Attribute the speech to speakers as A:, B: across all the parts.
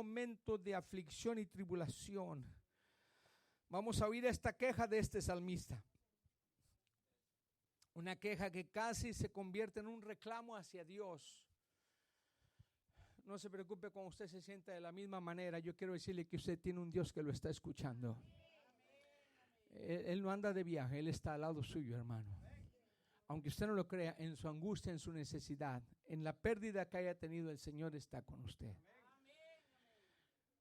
A: momento de aflicción y tribulación, vamos a oír esta queja de este salmista. Una queja que casi se convierte en un reclamo hacia Dios. No se preocupe cuando usted se sienta de la misma manera. Yo quiero decirle que usted tiene un Dios que lo está escuchando. Él no anda de viaje, Él está al lado suyo, hermano. Aunque usted no lo crea, en su angustia, en su necesidad, en la pérdida que haya tenido, el Señor está con usted.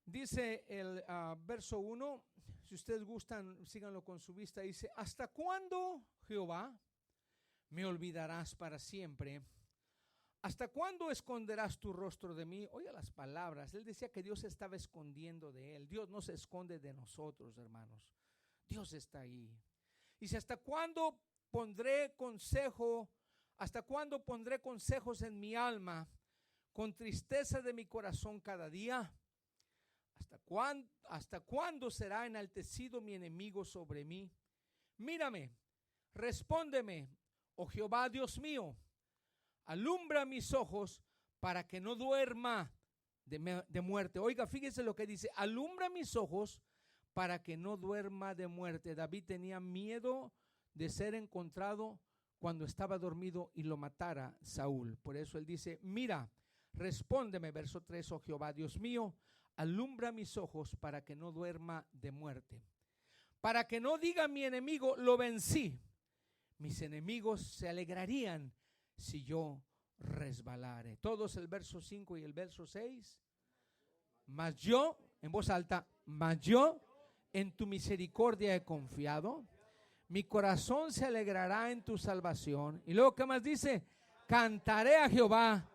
A: Dice el verso 1, si ustedes gustan, síganlo con su vista. Dice: ¿hasta cuándo, Jehová, me olvidarás para siempre? ¿Hasta cuándo esconderás tu rostro de mí? Oiga las palabras. Él decía que Dios se estaba escondiendo de él. Dios no se esconde de nosotros, hermanos. Dios está ahí. Dice: ¿hasta cuándo pondré consejo? ¿Hasta cuándo pondré consejos en mi alma, con tristeza de mi corazón cada día? ¿Hasta cuándo será enaltecido mi enemigo sobre mí? Mírame, respóndeme, oh Jehová Dios mío. Alumbra mis ojos para que no duerma de muerte. Oiga, fíjese lo que dice: alumbra mis ojos para que no duerma de muerte. David tenía miedo de ser encontrado cuando estaba dormido y lo matara Saúl. Por eso él dice: mira, respóndeme, verso 3, oh Jehová Dios mío, alumbra mis ojos para que no duerma de muerte. Para que no diga mi enemigo, lo vencí. Mis enemigos se alegrarían si yo resbalare. Todos el verso 5 y el verso 6. Mas yo, en voz alta, mas yo en tu misericordia he confiado. Mi corazón se alegrará en tu salvación. Y luego, ¿qué más dice? Cantaré a Jehová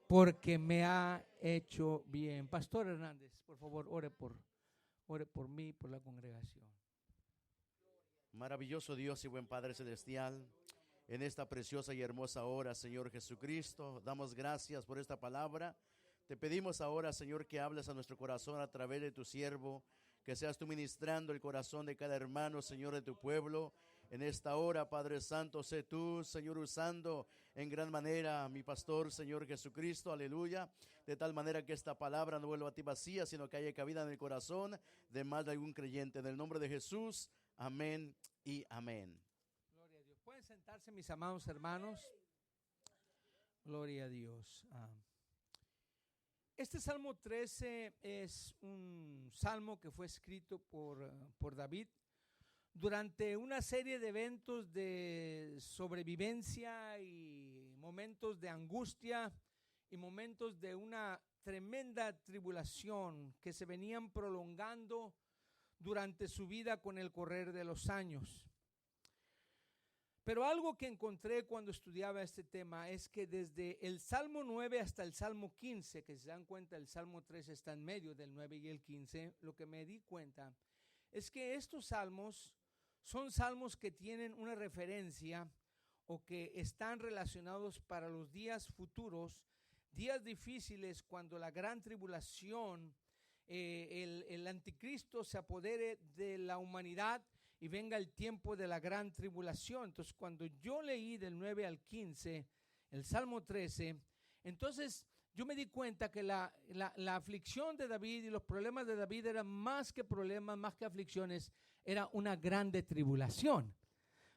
A: porque me ha hecho bien. Pastor Hernández, por favor, ore por mí y por la congregación.
B: Maravilloso Dios y buen Padre Celestial, en esta preciosa y hermosa hora, Señor Jesucristo, damos gracias por esta palabra. Te pedimos ahora, Señor, que hables a nuestro corazón a través de tu siervo, que seas tú ministrando el corazón de cada hermano, Señor, de tu pueblo. En esta hora, Padre Santo, sé tú, Señor, usando en gran manera a mi pastor, Señor Jesucristo, aleluya, de tal manera que esta palabra no vuelva a ti vacía, sino que haya cabida en el corazón de más de algún creyente. En el nombre de Jesús, amén y amén.
A: Gloria a Dios. Pueden sentarse, mis amados hermanos. Gloria a Dios. Este Salmo 13 es un salmo que fue escrito por David durante una serie de eventos de sobrevivencia y momentos de angustia y momentos de una tremenda tribulación que se venían prolongando durante su vida con el correr de los años. Pero algo que encontré cuando estudiaba este tema es que desde el Salmo 9 hasta el Salmo 15, que se dan cuenta el Salmo 3 está en medio del 9 y el 15, lo que me di cuenta es que estos salmos son salmos que tienen una referencia o que están relacionados para los días futuros, días difíciles cuando la gran tribulación, el anticristo se apodere de la humanidad y venga el tiempo de la gran tribulación. Entonces, cuando yo leí del 9 al 15, el Salmo 13, entonces yo me di cuenta que la aflicción de David y los problemas de David eran más que problemas, más que aflicciones, era una grande tribulación.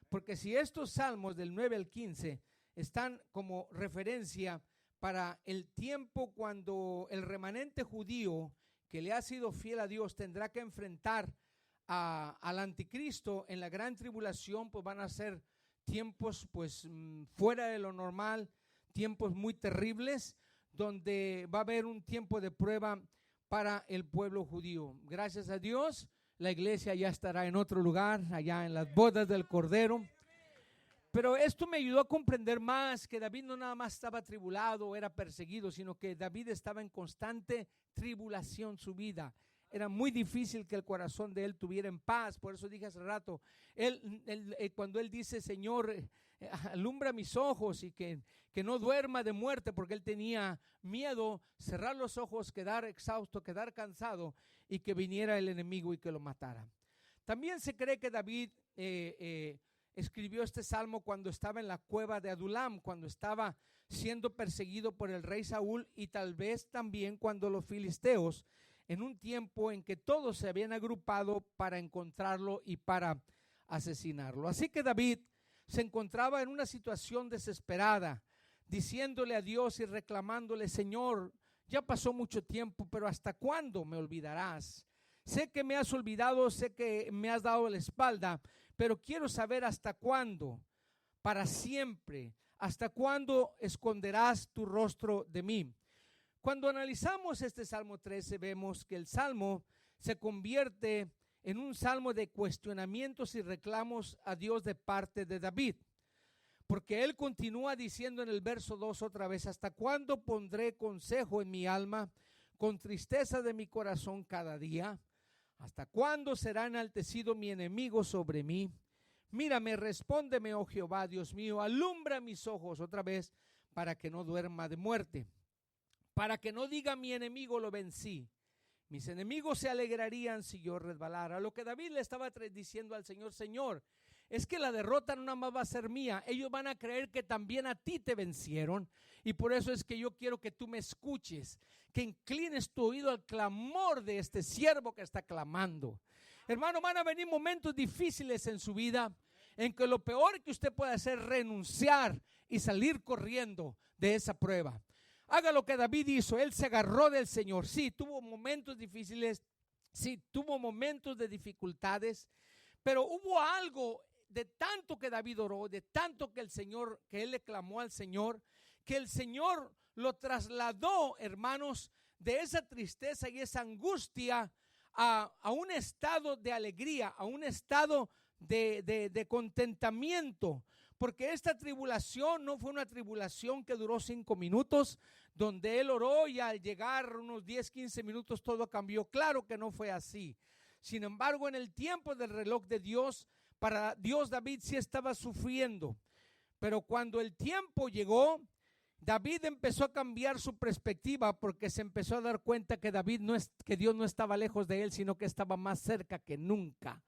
A: Porque si estos salmos del 9 al 15 están como referencia para el tiempo cuando el remanente judío que le ha sido fiel a Dios tendrá que enfrentar al anticristo en la gran tribulación, pues van a ser tiempos pues fuera de lo normal, tiempos muy terribles, donde va a haber un tiempo de prueba para el pueblo judío. Gracias a Dios, la iglesia ya estará en otro lugar, allá en las bodas del Cordero. Pero esto me ayudó a comprender más que David no nada más estaba tribulado o era perseguido, sino que David estaba en constante tribulación su vida. Era muy difícil que el corazón de él tuviera en paz. Por eso dije hace rato, cuando él dice, Señor, alumbra mis ojos y que no duerma de muerte, porque él tenía miedo, cerrar los ojos, quedar exhausto, quedar cansado y que viniera el enemigo y que lo matara. También se cree que David escribió este salmo cuando estaba en la cueva de Adulam, cuando estaba siendo perseguido por el rey Saúl y tal vez también cuando los filisteos en un tiempo en que todos se habían agrupado para encontrarlo y para asesinarlo. Así que David se encontraba en una situación desesperada, diciéndole a Dios y reclamándole: Señor, ya pasó mucho tiempo, pero ¿hasta cuándo me olvidarás? Sé que me has olvidado, sé que me has dado la espalda, pero quiero saber hasta cuándo, para siempre, hasta cuándo esconderás tu rostro de mí. Cuando analizamos este Salmo 13, vemos que el Salmo se convierte en un salmo de cuestionamientos y reclamos a Dios de parte de David. Porque él continúa diciendo en el verso 2 otra vez: ¿hasta cuándo pondré consejo en mi alma, con tristeza de mi corazón cada día? ¿Hasta cuándo será enaltecido mi enemigo sobre mí? Mírame, respóndeme, oh Jehová, Dios mío, alumbra mis ojos otra vez, para que no duerma de muerte, para que no diga mi enemigo: lo vencí. Mis enemigos se alegrarían si yo resbalara. Lo que David le estaba diciendo al Señor: Señor, es que la derrota no nada más va a ser mía, ellos van a creer que también a ti te vencieron, y por eso es que yo quiero que tú me escuches, que inclines tu oído al clamor de este siervo que está clamando. Hermano, van a venir momentos difíciles en su vida, en que lo peor que usted puede hacer es renunciar y salir corriendo de esa prueba. Haga lo que David hizo, él se agarró del Señor. Sí, tuvo momentos difíciles, sí, tuvo momentos de dificultades, pero hubo algo de tanto que David oró, de tanto que él le clamó al Señor, que el Señor lo trasladó, hermanos, de esa tristeza y esa angustia a un estado de alegría, a un estado de contentamiento. Porque esta tribulación no fue una tribulación que duró 5 minutos, donde él oró y al llegar unos 10, 15 minutos todo cambió. Claro que no fue así. Sin embargo, en el tiempo del reloj de Dios, para Dios, David sí estaba sufriendo. Pero cuando el tiempo llegó, David empezó a cambiar su perspectiva, porque se empezó a dar cuenta que Dios no estaba lejos de él, sino que estaba más cerca que nunca.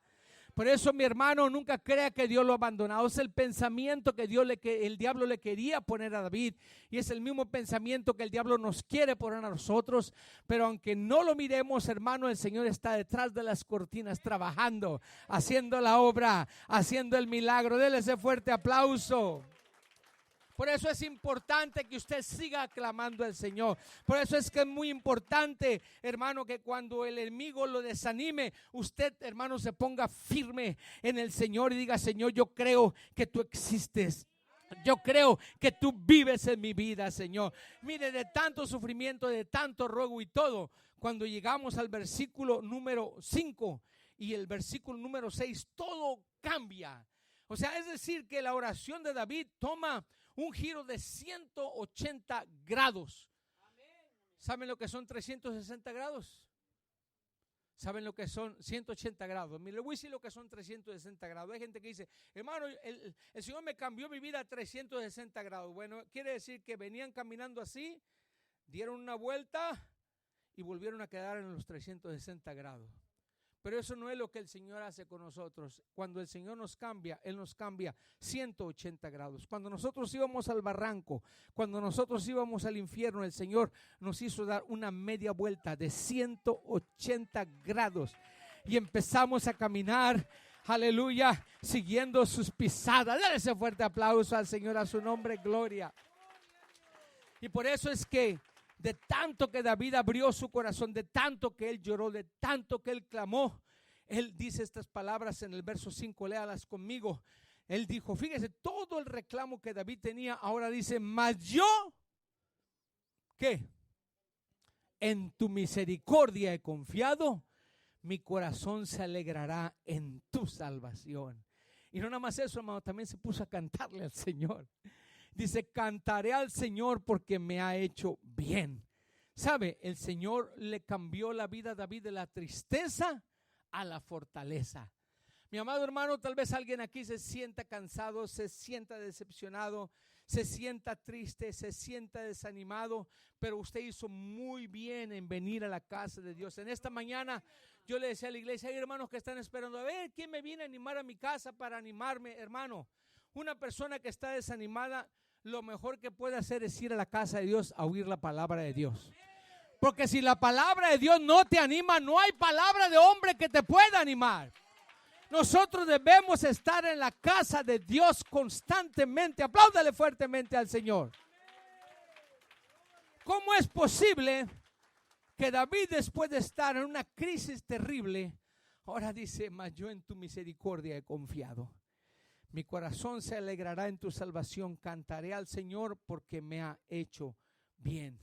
A: Por eso, mi hermano, nunca crea que Dios lo ha abandonado. Es el pensamiento que el diablo le quería poner a David, y es el mismo pensamiento que el diablo nos quiere poner a nosotros. Pero aunque no lo miremos, hermano, el Señor está detrás de las cortinas trabajando, haciendo la obra, haciendo el milagro. Dele ese fuerte aplauso. Por eso es importante que usted siga clamando al Señor. Por eso es que es muy importante, hermano, que cuando el enemigo lo desanime, usted, hermano, se ponga firme en el Señor y diga: Señor, yo creo que tú existes. Yo creo que tú vives en mi vida, Señor. Mire, de tanto sufrimiento, de tanto ruego y todo, cuando llegamos al versículo número 5 y el versículo número 6, todo cambia. O sea, es decir, que la oración de David toma un giro de 180 grados. ¿Saben lo que son 360 grados? ¿Saben lo que son 180 grados? Mire, le voy a decir lo que son 360 grados. Hay gente que dice: hermano, el Señor me cambió mi vida a 360 grados. Bueno, quiere decir que venían caminando así, dieron una vuelta y volvieron a quedar en los 360 grados. Pero eso no es lo que el Señor hace con nosotros. Cuando el Señor nos cambia, Él nos cambia 180 grados. Cuando nosotros íbamos al barranco, cuando nosotros íbamos al infierno, el Señor nos hizo dar una media vuelta de 180 grados. Y empezamos a caminar, aleluya, siguiendo sus pisadas. Dale ese fuerte aplauso al Señor, a su nombre, gloria. Y por eso es que de tanto que David abrió su corazón, de tanto que él lloró, de tanto que él clamó, él dice estas palabras en el verso 5, léalas conmigo. Él dijo, fíjese, todo el reclamo que David tenía, ahora dice: mas yo, ¿qué? En tu misericordia he confiado, mi corazón se alegrará en tu salvación. Y no nada más eso, hermano, también se puso a cantarle al Señor. Dice: cantaré al Señor porque me ha hecho bien. ¿Sabe? El Señor le cambió la vida a David de la tristeza a la fortaleza. Mi amado hermano, tal vez alguien aquí se sienta cansado, se sienta decepcionado, se sienta triste, se sienta desanimado, pero usted hizo muy bien en venir a la casa de Dios. En esta mañana yo le decía a la iglesia: hay hermanos que están esperando a ver quién me viene a animar a mi casa para animarme. Hermano, una persona que está desanimada, lo mejor que puede hacer es ir a la casa de Dios a oír la palabra de Dios. Porque si la palabra de Dios no te anima, no hay palabra de hombre que te pueda animar. Nosotros debemos estar en la casa de Dios constantemente. Apláudale fuertemente al Señor. ¿Cómo es posible que David, después de estar en una crisis terrible, ahora dice: mas yo en tu misericordia he confiado? Mi corazón se alegrará en tu salvación. Cantaré al Señor porque me ha hecho bien.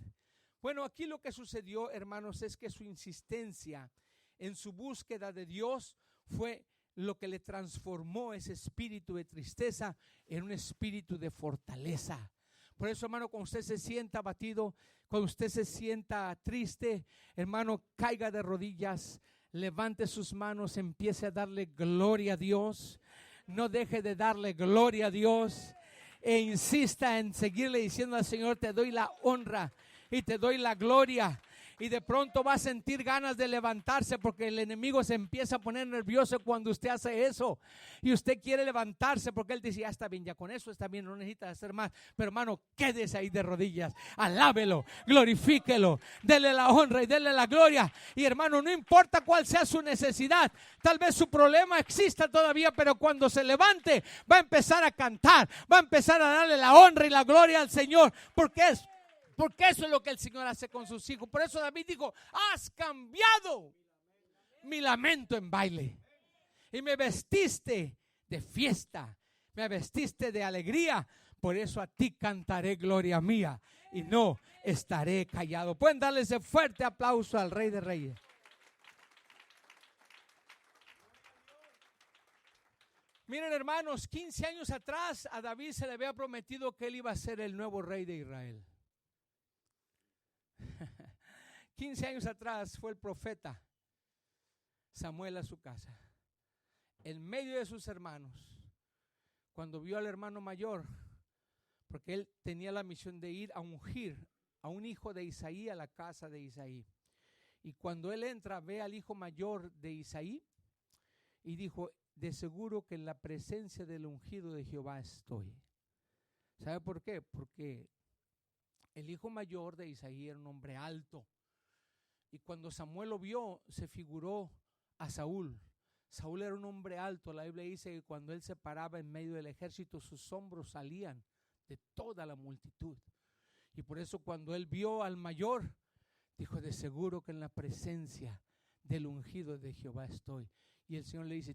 A: Bueno, aquí lo que sucedió, hermanos, es que su insistencia en su búsqueda de Dios fue lo que le transformó ese espíritu de tristeza en un espíritu de fortaleza. Por eso, hermano, cuando usted se sienta abatido, cuando usted se sienta triste, hermano, caiga de rodillas, levante sus manos, empiece a darle gloria a Dios. No deje de darle gloria a Dios e insista en seguirle diciendo al Señor: te doy la honra y te doy la gloria. Y de pronto va a sentir ganas de levantarse, porque el enemigo se empieza a poner nervioso cuando usted hace eso. Y usted quiere levantarse porque él dice: ya está bien, ya con eso está bien, no necesita hacer más. Pero hermano, quédese ahí de rodillas, alábelo, glorifíquelo, dele la honra y dele la gloria. Y hermano, no importa cuál sea su necesidad, tal vez su problema exista todavía, pero cuando se levante va a empezar a cantar, va a empezar a darle la honra y la gloria al Señor, porque eso es lo que el Señor hace con sus hijos. Por eso David dijo: has cambiado mi lamento en baile y me vestiste de fiesta, me vestiste de alegría. Por eso a ti cantaré gloria mía y no estaré callado. Pueden darle ese fuerte aplauso al Rey de Reyes. Miren, hermanos, 15 años atrás a David se le había prometido que él iba a ser el nuevo rey de Israel. 15 años atrás fue el profeta Samuel a su casa, en medio de sus hermanos, cuando vio al hermano mayor, porque él tenía la misión de ir a ungir a un hijo de Isaí a la casa de Isaí. Y cuando él entra, ve al hijo mayor de Isaí y dijo: de seguro que en la presencia del ungido de Jehová estoy. ¿Sabe por qué? Porque el hijo mayor de Isaí era un hombre alto. Y cuando Samuel lo vio, se figuró a Saúl. Saúl era un hombre alto. La Biblia dice que cuando él se paraba en medio del ejército, sus hombros salían de toda la multitud. Y por eso cuando él vio al mayor, dijo: de seguro que en la presencia del ungido de Jehová estoy. Y el Señor le dice: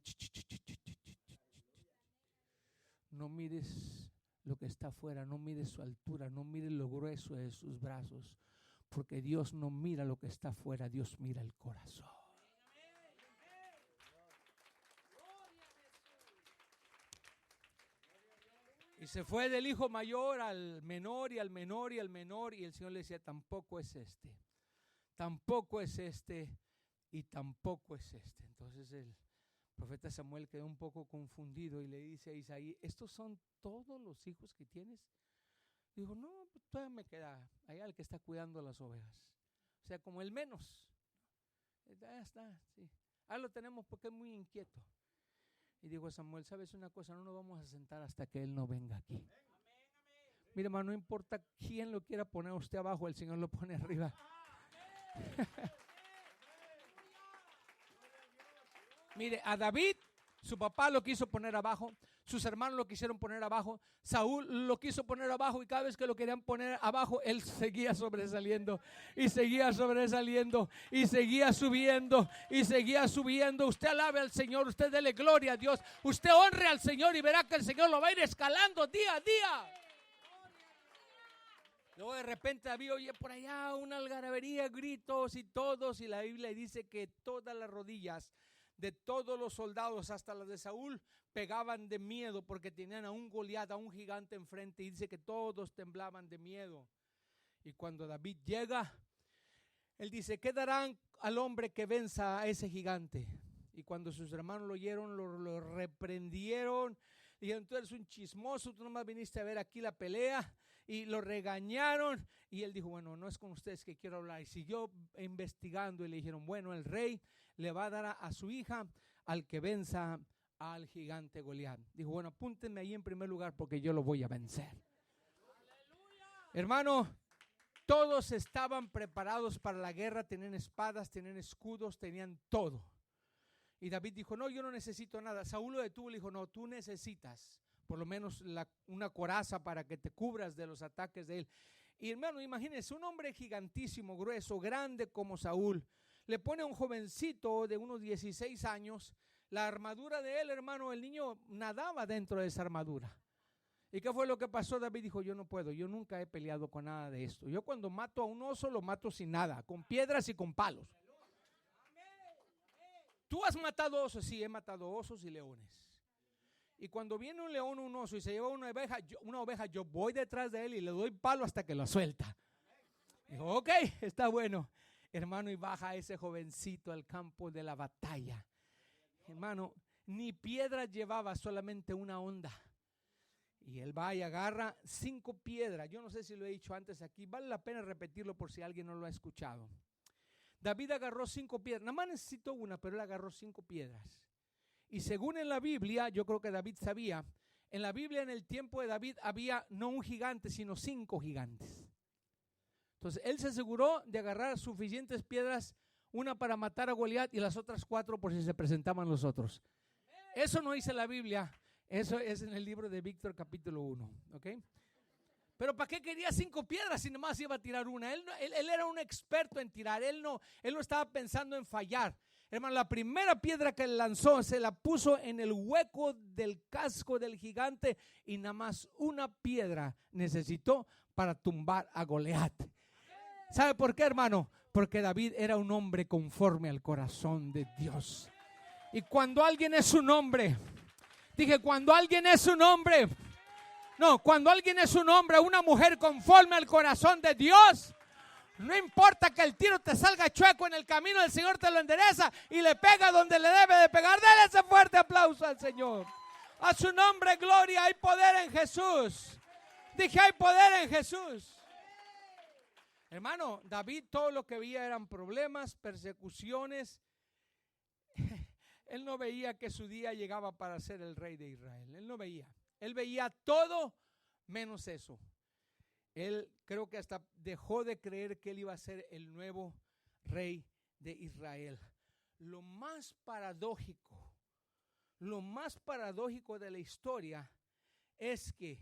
A: no mires lo que está afuera, no mires su altura, no mires lo grueso de sus brazos, porque Dios no mira lo que está afuera, Dios mira el corazón. Y se fue del hijo mayor al menor y al menor y al menor, y el Señor le decía: tampoco es este, tampoco es este y tampoco es este. Entonces el profeta Samuel quedó un poco confundido y le dice a Isaí: ¿estos son todos los hijos que tienes? Dijo: no, todavía me queda allá el que está cuidando las ovejas. O sea, como el menos. Ya está, sí. Ahí lo tenemos porque es muy inquieto. Y dijo Samuel: ¿sabes una cosa? No nos vamos a sentar hasta que él no venga aquí. Mire, hermano, no importa quién lo quiera poner usted abajo, el Señor lo pone arriba. Mire, a David, su papá lo quiso poner abajo, sus hermanos lo quisieron poner abajo, Saúl lo quiso poner abajo, y cada vez que lo querían poner abajo, él seguía sobresaliendo y seguía sobresaliendo y seguía subiendo y seguía subiendo. Usted alabe al Señor, usted dele gloria a Dios, usted honre al Señor y verá que el Señor lo va a ir escalando día a día. Luego de repente David oye por allá una algarabía, gritos y todos, y la Biblia dice que todas las rodillas de todos los soldados, hasta las de Saúl, pegaban de miedo porque tenían a un Goliat, a un gigante enfrente, y dice que todos temblaban de miedo. Y cuando David llega, él dice: ¿qué darán al hombre que venza a ese gigante? Y cuando sus hermanos lo oyeron, lo reprendieron, dijeron: tú eres un chismoso, tú nomás viniste a ver aquí la pelea. Y lo regañaron, y él dijo: bueno, no es con ustedes que quiero hablar. Y siguió investigando, y le dijeron: bueno, el rey le va a dar a su hija al que venza al gigante Goliat. Dijo: bueno, apúntenme ahí en primer lugar porque yo lo voy a vencer. ¡Aleluya! Hermano, Todos estaban preparados para la guerra, tenían espadas, tenían escudos, tenían todo. Y David dijo, no, yo no necesito nada. Saúl lo detuvo y le dijo, no, tú necesitas por lo menos una coraza para que te cubras de los ataques de él. Y hermano, imagínense, un hombre gigantísimo, grueso, grande como Saúl, le pone a un jovencito de unos 16 años la armadura de él, hermano. El niño nadaba dentro de esa armadura. ¿Y qué fue lo que pasó? David dijo, yo no puedo, yo nunca he peleado con nada de esto. Yo cuando mato a un oso lo mato sin nada, con piedras y con palos. ¿Tú has matado osos? Sí, he matado osos y leones. Y cuando viene un león o un oso y se lleva una oveja, yo voy detrás de él y le doy palo hasta que lo suelta. Dijo, ok, está bueno. Hermano, y baja ese jovencito al campo de la batalla. Hermano, ni piedras llevaba, solamente una honda. Y él va y agarra 5 piedras. Yo no sé si lo he dicho antes aquí. Vale la pena repetirlo por si alguien no lo ha escuchado. David agarró 5 piedras. Nada más necesitó una, pero él agarró 5 piedras. Y según en la Biblia, yo creo que David sabía, en la Biblia en el tiempo de David había no un gigante, sino 5 gigantes. Entonces él se aseguró de agarrar suficientes piedras, una para matar a Goliat y las otras 4 por si se presentaban los otros. Eso no dice la Biblia, eso es en el libro de Víctor capítulo 1, ¿ok? Pero ¿para qué quería 5 piedras si nomás iba a tirar una? Él era un experto en tirar, él no estaba pensando en fallar. Hermano, la primera piedra que lanzó se la puso en el hueco del casco del gigante y nada más una piedra necesitó para tumbar a Goliat. ¿Sabe por qué, hermano? Porque David era un hombre conforme al corazón de Dios. Y cuando alguien es un hombre, cuando alguien es un hombre, una mujer conforme al corazón de Dios, no importa que el tiro te salga chueco en el camino, el Señor te lo endereza y le pega donde le debe de pegar. Dale ese fuerte aplauso al Señor. A su nombre, gloria. Hay poder en Jesús. Dije, hay poder en Jesús. Hermano, David todo lo que veía eran problemas, persecuciones. Él no veía que su día llegaba para ser el rey de Israel. Él no veía. Él veía todo menos eso. Él creo que hasta dejó de creer que él iba a ser el nuevo rey de Israel. Lo más paradójico de la historia es que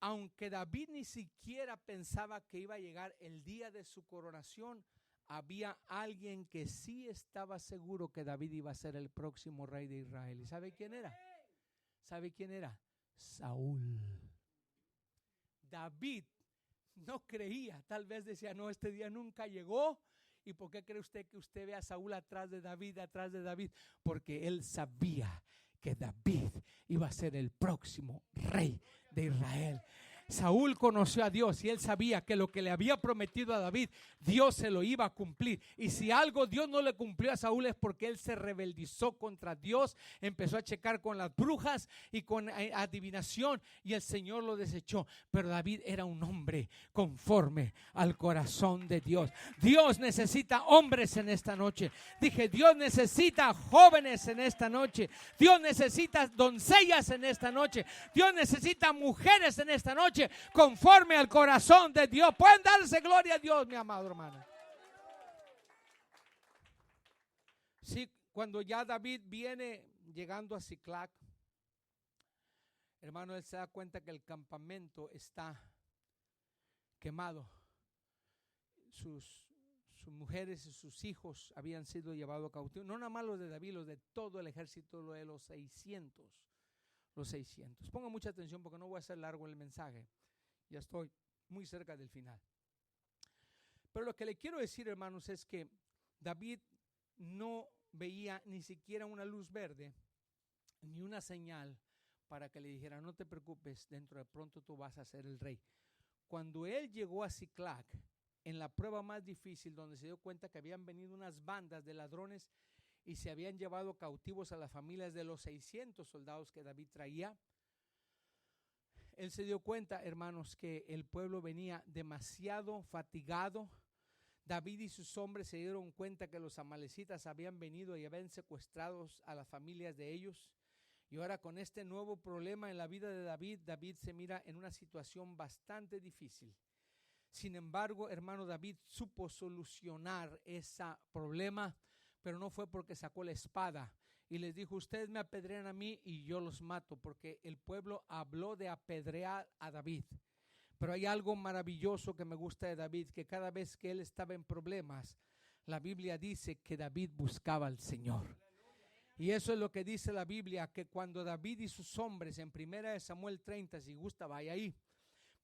A: aunque David ni siquiera pensaba que iba a llegar el día de su coronación, había alguien que sí estaba seguro que David iba a ser el próximo rey de Israel. ¿Y sabe quién era? Saúl. David no creía, tal vez decía, no, este día nunca llegó. ¿Y por qué cree usted que usted ve a Saúl atrás de David? Porque él sabía que David iba a ser el próximo rey de Israel. Saúl conoció a Dios y él sabía que lo que le había prometido a David, Dios se lo iba a cumplir. Y si algo Dios no le cumplió a Saúl es porque él se rebeldizó contra Dios, empezó a checar con las brujas y con adivinación y el Señor lo desechó. Pero David era un hombre conforme al corazón de Dios. Dios necesita hombres en esta noche. Dije, Dios necesita jóvenes en esta noche. Dios necesita doncellas en esta noche. Dios necesita mujeres en esta noche conforme al corazón de Dios. Pueden darse gloria a Dios, mi amado hermano. Sí, cuando ya David viene llegando a Ziklag, hermano, él se da cuenta que el campamento está quemado. Sus mujeres y sus hijos habían sido llevados cautivos. No nada más los de David, los de todo el ejército, lo de los 600. Ponga mucha atención porque no voy a hacer largo el mensaje. Ya estoy muy cerca del final. Pero lo que le quiero decir, hermanos, es que David no veía ni siquiera una luz verde, ni una señal para que le dijera, no te preocupes, dentro de pronto tú vas a ser el rey. Cuando él llegó a Ziklag, en la prueba más difícil, donde se dio cuenta que habían venido unas bandas de ladrones y se habían llevado cautivos a las familias de los 600 soldados que David traía, él se dio cuenta, hermanos, que el pueblo venía demasiado fatigado. David y sus hombres se dieron cuenta que los amalecitas habían venido y habían secuestrado a las familias de ellos. Y ahora con este nuevo problema en la vida de David, David se mira en una situación bastante difícil. Sin embargo, hermano, David supo solucionar ese problema, pero no fue porque sacó la espada y les dijo, ustedes me apedrean a mí y yo los mato, porque el pueblo habló de apedrear a David. Pero hay algo maravilloso que me gusta de David, que cada vez que él estaba en problemas, la Biblia dice que David buscaba al Señor. Y eso es lo que dice la Biblia, que cuando David y sus hombres, en 1 Samuel 30, si gusta vaya ahí,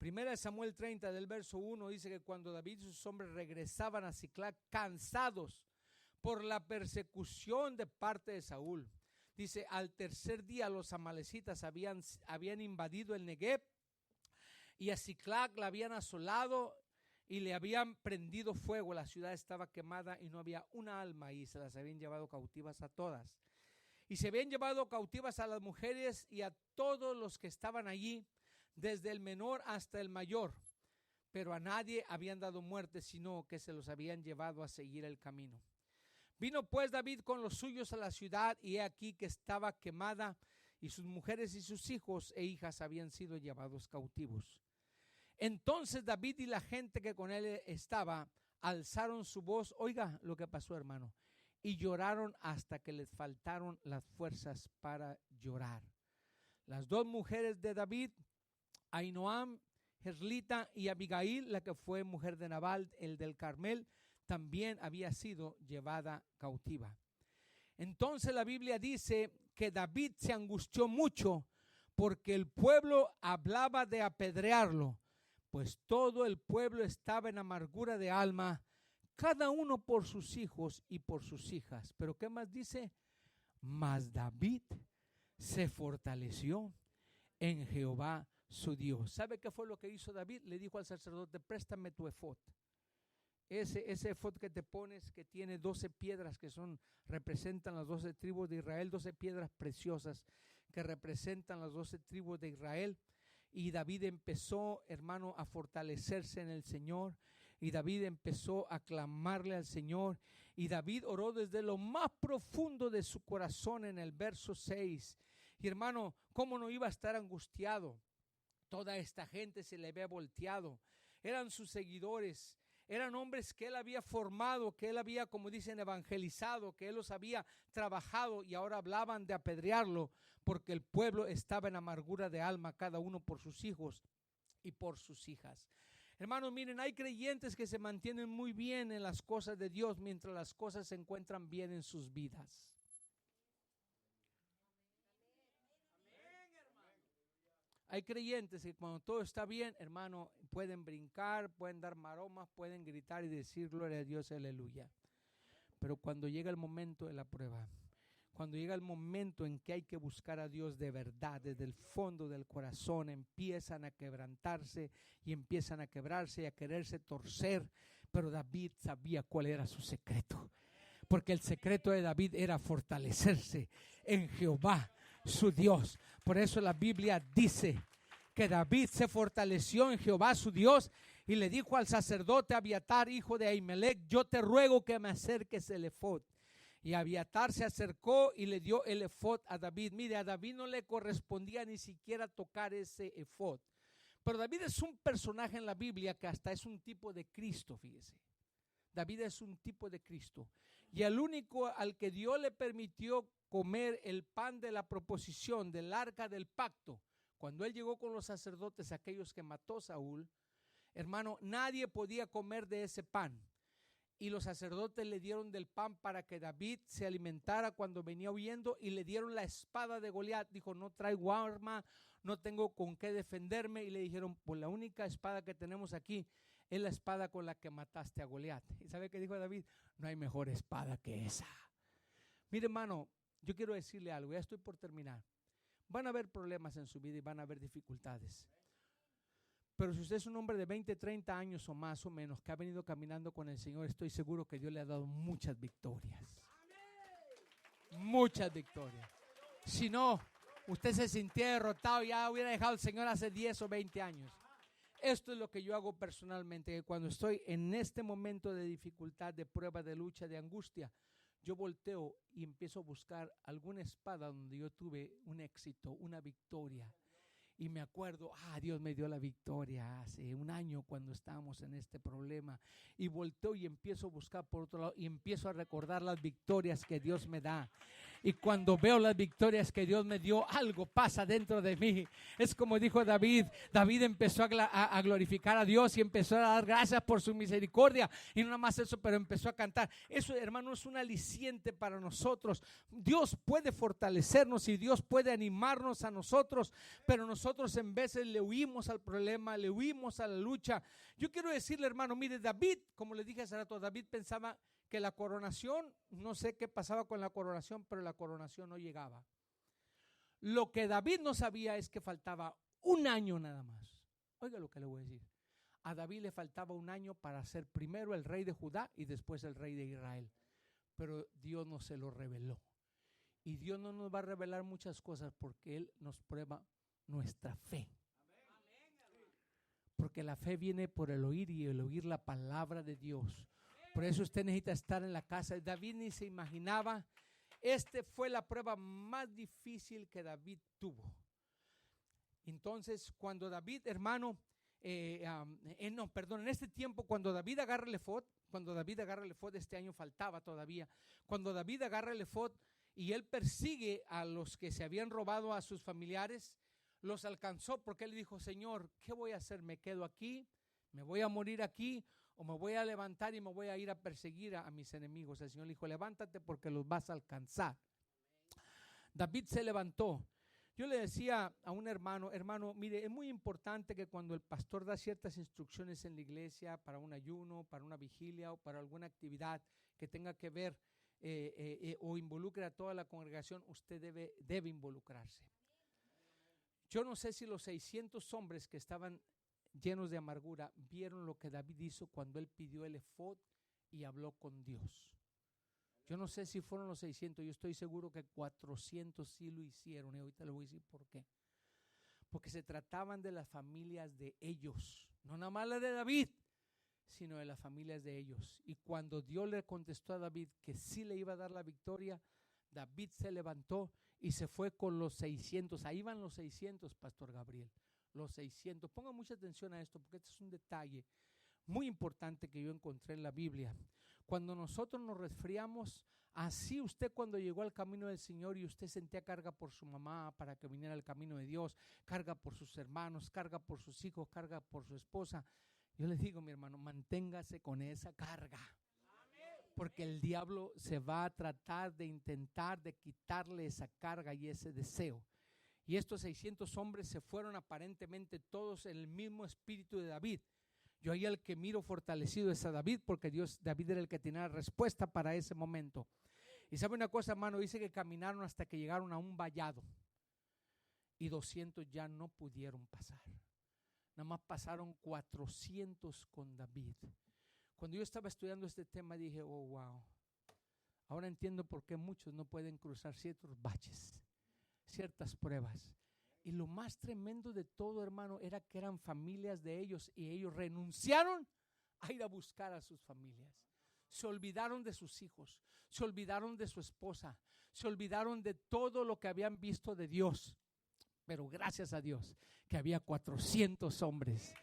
A: 1 Samuel 30 del verso 1 dice que cuando David y sus hombres regresaban a Siclag cansados por la persecución de parte de Saúl, dice, al tercer día los amalecitas habían invadido el Negev y a Siclag la habían asolado y le habían prendido fuego. La ciudad estaba quemada y no había una alma ahí, se las habían llevado cautivas a todas. Y se habían llevado cautivas a las mujeres y a todos los que estaban allí, desde el menor hasta el mayor, pero a nadie habían dado muerte, sino que se los habían llevado a seguir el camino. Vino pues David con los suyos a la ciudad, y he aquí que estaba quemada, y sus mujeres y sus hijos e hijas habían sido llevados cautivos. Entonces David y la gente que con él estaba alzaron su voz, oiga lo que pasó, hermano, y lloraron hasta que les faltaron las fuerzas para llorar. Las dos mujeres de David, Ahinoam, Jezreelita, y Abigail, la que fue mujer de Nabal, el del Carmel, también había sido llevada cautiva. Entonces la Biblia dice que David se angustió mucho porque el pueblo hablaba de apedrearlo, pues todo el pueblo estaba en amargura de alma, cada uno por sus hijos y por sus hijas. Pero ¿qué más dice? Mas David se fortaleció en Jehová su Dios. ¿Sabe qué fue lo que hizo David? Le dijo al sacerdote, préstame tu efod. Ese efod que te pones, que tiene 12 piedras que representan las 12 tribus de Israel, 12 piedras preciosas que representan las 12 tribus de Israel. Y David empezó, hermano, a fortalecerse en el Señor. Y David empezó a clamarle al Señor. Y David oró desde lo más profundo de su corazón en el verso 6. Y hermano, ¿cómo no iba a estar angustiado? Toda esta gente se le había volteado. Eran sus seguidores. Eran hombres que él había formado, que él había, como dicen, evangelizado, que él los había trabajado, y ahora hablaban de apedrearlo porque el pueblo estaba en amargura de alma, cada uno por sus hijos y por sus hijas. Hermanos, miren, hay creyentes que se mantienen muy bien en las cosas de Dios mientras las cosas se encuentran bien en sus vidas. Hay creyentes que cuando todo está bien, hermano, pueden brincar, pueden dar maromas, pueden gritar y decir gloria a Dios, aleluya. Pero cuando llega el momento de la prueba, cuando llega el momento en que hay que buscar a Dios de verdad, desde el fondo del corazón, empiezan a quebrantarse y empiezan a quebrarse y a quererse torcer. Pero David sabía cuál era su secreto, porque el secreto de David era fortalecerse en Jehová, su Dios. Por eso la Biblia dice que David se fortaleció en Jehová, su Dios, y le dijo al sacerdote Abiatar, hijo de Ahimelech, yo te ruego que me acerques el efod. Y Abiatar se acercó y le dio el efod a David. Mire, a David no le correspondía ni siquiera tocar ese efod. Pero David es un personaje en la Biblia que hasta es un tipo de Cristo, fíjese. David es un tipo de Cristo. Y el único al que Dios le permitió comer el pan de la proposición, del arca del pacto, cuando él llegó con los sacerdotes, aquellos que mató Saúl, hermano, nadie podía comer de ese pan. Y los sacerdotes le dieron del pan para que David se alimentara cuando venía huyendo, y le dieron la espada de Goliat. Dijo, no traigo arma, no tengo con qué defenderme. Y le dijeron, pues la única espada que tenemos aquí es la espada con la que mataste a Goliat. ¿Y sabe qué dijo David? No hay mejor espada que esa. Mire, hermano, yo quiero decirle algo, ya estoy por terminar. Van a haber problemas en su vida y van a haber dificultades. Pero si usted es un hombre de 20, 30 años o más o menos que ha venido caminando con el Señor, estoy seguro que Dios le ha dado muchas victorias. Muchas victorias. Si no, usted se sintió derrotado y ya hubiera dejado al Señor hace 10 o 20 años. Esto es lo que yo hago personalmente, que cuando estoy en este momento de dificultad, de prueba, de lucha, de angustia, yo volteo y empiezo a buscar alguna espada donde yo tuve un éxito, una victoria. Y me acuerdo, Dios me dio la victoria hace un año cuando estábamos en este problema. Y volteo y empiezo a buscar por otro lado y empiezo a recordar las victorias que Dios me da. Y cuando veo las victorias que Dios me dio, algo pasa dentro de mí. Es como dijo David. David empezó a glorificar a Dios y empezó a dar gracias por su misericordia. Y no nada más eso, pero empezó a cantar. Eso, hermano, es un aliciente para nosotros. Dios puede fortalecernos y Dios puede animarnos a nosotros, pero nosotros en veces le huimos al problema, le huimos a la lucha. Yo quiero decirle, hermano, mire, David, como le dije hace rato, David pensaba que la coronación, no sé qué pasaba con la coronación, pero la coronación no llegaba. Lo que David no sabía es que faltaba un año nada más. Oiga lo que le voy a decir. A David le faltaba un año para ser primero el rey de Judá y después el rey de Israel. Pero Dios no se lo reveló. Y Dios no nos va a revelar muchas cosas porque Él nos prueba nuestra fe. Porque la fe viene por el oír y el oír la palabra de Dios. Por eso usted necesita estar en la casa. David ni se imaginaba. Fue la prueba más difícil que David tuvo. Entonces, cuando David, hermano, en este tiempo, cuando David agarra el efod, este año faltaba todavía. Cuando David agarra el efod y él persigue a los que se habían robado a sus familiares, los alcanzó porque él dijo, Señor, ¿qué voy a hacer? ¿Me quedo aquí? ¿Me voy a morir aquí? ¿O me voy a levantar y me voy a ir a perseguir a mis enemigos? El Señor le dijo, levántate porque los vas a alcanzar. David se levantó. Yo le decía a un hermano, mire, es muy importante que cuando el pastor da ciertas instrucciones en la iglesia para un ayuno, para una vigilia o para alguna actividad que tenga que ver o involucre a toda la congregación, usted debe involucrarse. Yo no sé si los 600 hombres que estaban llenos de amargura vieron lo que David hizo cuando él pidió el efod y habló con Dios. Yo no sé si fueron los 600, yo estoy seguro que 400 sí lo hicieron, y ahorita le voy a decir por qué. Porque se trataban de las familias de ellos, no nada más la de David, sino de las familias de ellos. Y cuando Dios le contestó a David que sí le iba a dar la victoria, David se levantó y se fue con los 600. Ahí van los 600, Pastor Gabriel, los 600. Ponga mucha atención a esto porque este es un detalle muy importante que yo encontré en la Biblia. Cuando nosotros nos resfriamos, así usted cuando llegó al camino del Señor y usted sentía carga por su mamá para que viniera al camino de Dios, carga por sus hermanos, carga por sus hijos, carga por su esposa, yo le digo, mi hermano, manténgase con esa carga. Porque el diablo se va a tratar de intentar de quitarle esa carga y ese deseo. Y estos 600 hombres se fueron aparentemente todos en el mismo espíritu de David. Yo ahí el que miro fortalecido es a David, porque David era el que tenía la respuesta para ese momento. Y sabe una cosa, hermano, dice que caminaron hasta que llegaron a un vallado y 200 ya no pudieron pasar. Nada más pasaron 400 con David. Cuando yo estaba estudiando este tema dije, oh wow, ahora entiendo por qué muchos no pueden cruzar ciertos baches, ciertas pruebas. Y lo más tremendo de todo, hermano, era que eran familias de ellos y ellos renunciaron a ir a buscar a sus familias. Se olvidaron de sus hijos, se olvidaron de su esposa, se olvidaron de todo lo que habían visto de Dios. Pero gracias a Dios que había 400 hombres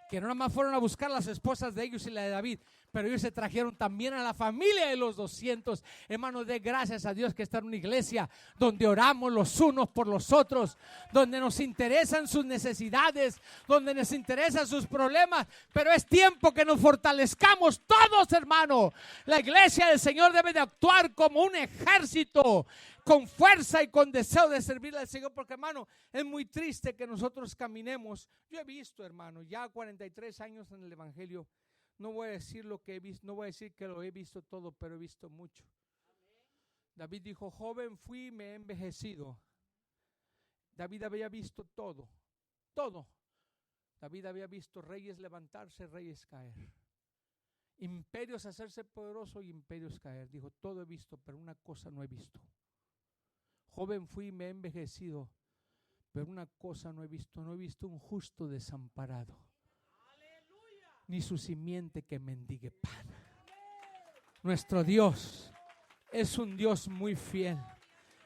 A: que no nada más fueron a buscar las esposas de ellos y la de David, pero ellos se trajeron también a la familia de los 200. Hermanos, de gracias a Dios que está en una iglesia donde oramos los unos por los otros, donde nos interesan sus necesidades, donde nos interesan sus problemas, pero es tiempo que nos fortalezcamos todos, hermano. La iglesia del Señor debe de actuar como un ejército, con fuerza y con deseo de servirle al Señor, porque, hermano, es muy triste que nosotros caminemos. Yo he visto, hermano, ya 43 años en el evangelio. No voy a decir lo que he visto, no voy a decir que lo he visto todo, pero he visto mucho. David dijo, joven fui y me he envejecido. David había visto todo. David había visto reyes levantarse, reyes caer, imperios hacerse poderosos y imperios caer. Dijo, todo he visto, pero una cosa no he visto. Joven fui y me he envejecido, pero una cosa no he visto un justo desamparado, ni su simiente que mendigue pan. Nuestro Dios es un Dios muy fiel.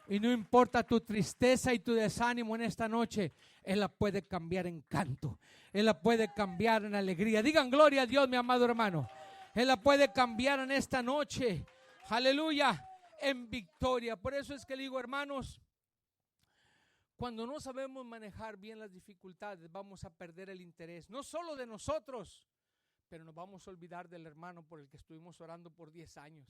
A: Y no importa tu tristeza y tu desánimo en esta noche, Él la puede cambiar en canto. Él la puede cambiar en alegría. Digan gloria a Dios, mi amado hermano. Él la puede cambiar en esta noche. Aleluya, en victoria. Por eso es que le digo, hermanos, cuando no sabemos manejar bien las dificultades, vamos a perder el interés, no solo de nosotros, pero nos vamos a olvidar del hermano por el que estuvimos orando por 10 años.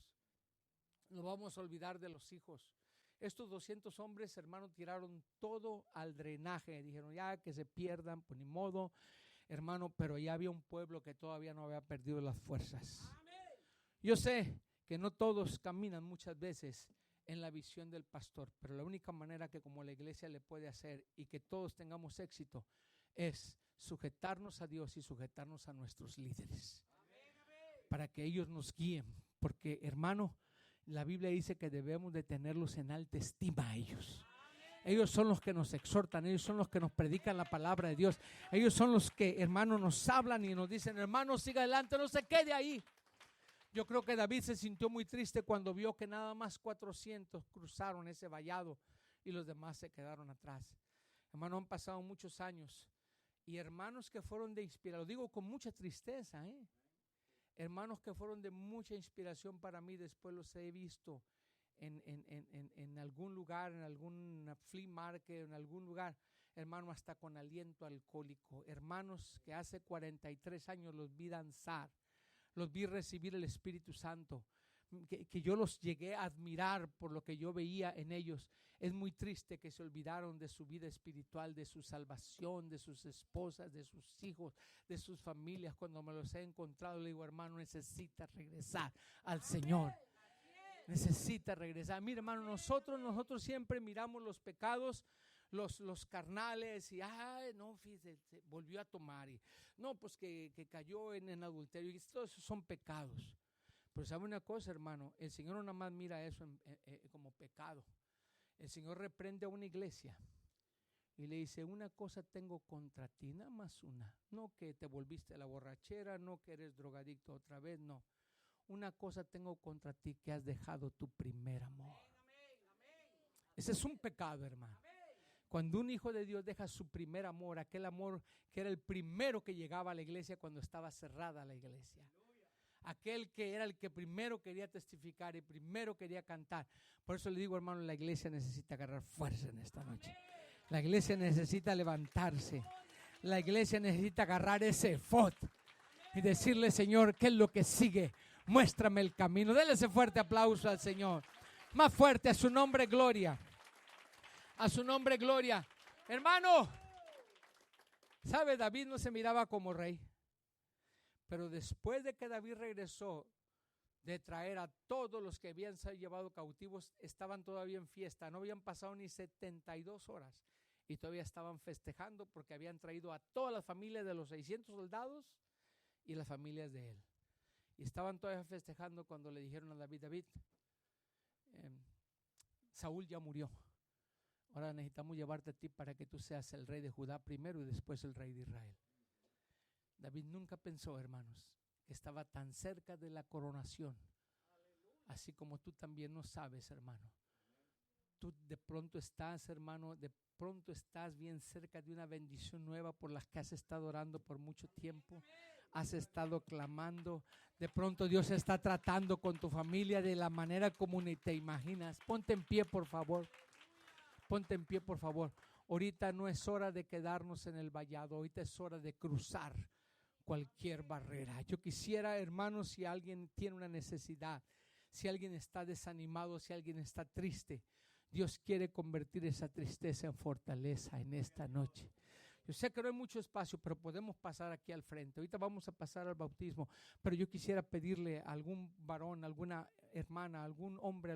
A: Nos vamos a olvidar de los hijos. Estos 200 hombres, hermano, tiraron todo al drenaje. Dijeron, ya que se pierdan, pues ni modo, hermano, pero ya había un pueblo que todavía no había perdido las fuerzas. Yo sé que no todos caminan muchas veces en la visión del pastor, pero la única manera que como la iglesia le puede hacer y que todos tengamos éxito es sujetarnos a Dios y sujetarnos a nuestros líderes para que ellos nos guíen, porque hermano, la Biblia dice que debemos de tenerlos en alta estima a ellos. Ellos son los que nos exhortan, ellos son los que nos predican la palabra de Dios, ellos son los que, hermano, nos hablan y nos dicen, hermano, siga adelante, no se quede ahí. Yo creo que David se sintió muy triste cuando vio que nada más 400 cruzaron ese vallado y los demás se quedaron atrás. Hermano, han pasado muchos años y hermanos que fueron de inspiración, lo digo con mucha tristeza, hermanos que fueron de mucha inspiración para mí, después los he visto en algún lugar, en algún flea market, en algún lugar, hermano, hasta con aliento alcohólico. Hermanos que hace 43 años los vi danzar, los vi recibir el Espíritu Santo, que yo los llegué a admirar por lo que yo veía en ellos. Es muy triste que se olvidaron de su vida espiritual, de su salvación, de sus esposas, de sus hijos, de sus familias. Cuando me los he encontrado, le digo, hermano, necesita regresar al Señor. Necesita regresar. Mira, hermano, nosotros siempre miramos los pecados, los carnales, y no, fíjese, volvió a tomar, y no, pues que cayó en adulterio, y todos esos son pecados. Pero sabe una cosa, hermano, el Señor no nada más mira eso como pecado. El Señor reprende a una iglesia y le dice, una cosa tengo contra ti, nada más una, no que te volviste a la borrachera, no que eres drogadicto otra vez, no. Una cosa tengo contra ti, que has dejado tu primer amor. Ese es un pecado, hermano. Cuando un hijo de Dios deja su primer amor, aquel amor que era el primero que llegaba a la iglesia cuando estaba cerrada la iglesia, aquel que era el que primero quería testificar y primero quería cantar. Por eso le digo, hermano, la iglesia necesita agarrar fuerza en esta noche. La iglesia necesita levantarse. La iglesia necesita agarrar ese efod y decirle, Señor, ¿qué es lo que sigue? Muéstrame el camino. Dele ese fuerte aplauso al Señor. Más fuerte, a su nombre, gloria. A su nombre, gloria. Hermano, ¿sabe? David no se miraba como rey. Pero después de que David regresó de traer a todos los que habían sido llevados cautivos, estaban todavía en fiesta. No habían pasado ni 72 horas y todavía estaban festejando porque habían traído a todas las familias de los 600 soldados y las familias de él. Y estaban todavía festejando cuando le dijeron a David, Saúl ya murió. Ahora necesitamos llevarte a ti para que tú seas el rey de Judá primero y después el rey de Israel. David nunca pensó, hermanos, que estaba tan cerca de la coronación. Así como tú también no sabes, hermano. Tú de pronto estás, hermano, de pronto estás bien cerca de una bendición nueva por la que has estado orando por mucho tiempo. Has estado clamando. De pronto Dios está tratando con tu familia de la manera como ni te imaginas. Ponte en pie, por favor. Ponte en pie, por favor. Ahorita no es hora de quedarnos en el vallado. Ahorita es hora de cruzar cualquier barrera. Yo quisiera, hermanos, si alguien tiene una necesidad, si alguien está desanimado, si alguien está triste, Dios quiere convertir esa tristeza en fortaleza en esta noche. Yo sé que no hay mucho espacio, pero podemos pasar aquí al frente. Ahorita vamos a pasar al bautismo, pero yo quisiera pedirle a algún varón, alguna hermana, algún hombre,